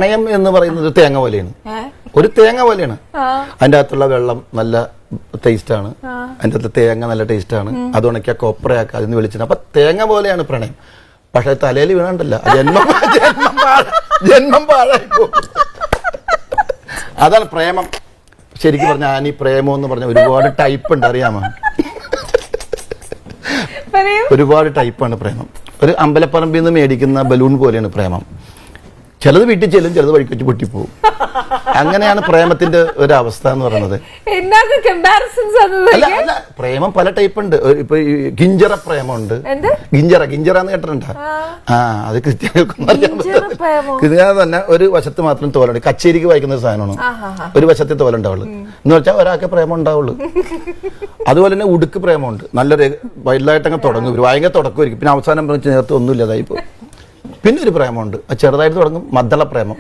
പ്രണയം എന്ന് പറയുന്നത് ഒരു തേങ്ങ പോലെയാണ്. ഒരു തേങ്ങ പോലെയാണ്. അതിൻ്റെ അകത്തുള്ള വെള്ളം നല്ല ടേസ്റ്റ് ആണ്, അതിൻ്റെ അകത്ത് തേങ്ങ നല്ല ടേസ്റ്റ് ആണ്. അത് ഉണക്കിയ കൊപ്രയാക്കുക, അതിന് വെളിച്ചെണ്ണ. അപ്പൊ തേങ്ങ പോലെയാണ് പ്രണയം. പക്ഷെ തലയിൽ വീണണ്ടല്ല, ജന്മം പാഴായിപ്പോ. അതാണ് പ്രേമം. ശരിക്കും പറഞ്ഞാൽ ഈ പ്രേമം എന്ന് പറഞ്ഞ ഒരുപാട് ടൈപ്പ് ഉണ്ട്, അറിയാമോ? ഒരുപാട് ടൈപ്പാണ് പ്രേമം. ഒരു അമ്പലപ്പറമ്പിൽ നിന്ന് മേടിക്കുന്ന ബലൂൺ പോലെയാണ് പ്രേമം. ചിലത് വീട്ടിൽ ചെല്ലും, ചിലത് വഴിക്ക് വെച്ച് പൊട്ടിപ്പോവും. അങ്ങനെയാണ് പ്രേമത്തിന്റെ ഒരു അവസ്ഥ എന്ന് പറയുന്നത്. അല്ല, പ്രേമം പല ടൈപ്പ് ഉണ്ട്. ഇപ്പൊ ഗിഞ്ചറ പ്രേമുണ്ട്. ഗിഞ്ചറ എന്ന് കേട്ടിട്ടുണ്ടോ? അത് ക്രിസ്ത്യാനികൾക്കൊന്നും അറിയാൻ പറ്റില്ല. ക്രിസ്ത്യാനി തന്നെ ഒരു വശത്ത് മാത്രം തോലുണ്ട്. കച്ചേരിക്ക് വായിക്കുന്ന ഒരു സാധനമാണ്. ഒരു വശത്തെ തോലുണ്ടാവുള്ളൂ എന്ന് വെച്ചാൽ ഒരാൾക്ക് പ്രേമം ഉണ്ടാവുള്ളൂ. അതുപോലെ തന്നെ ഉടുക്ക് പ്രേമമുണ്ട്. നല്ലൊരു വലുതായിട്ടങ്ങ് തുടങ്ങും, ഭയങ്കര തുടക്കമായിരിക്കും. പിന്നെ അവസാനം ചേർത്ത് ഒന്നുമില്ലതായി പോകും. പിന്നെ ഒരു പ്രേമമുണ്ട്, ചെറുതായിട്ട് തുടങ്ങും, മദ്ദള പ്രേമം.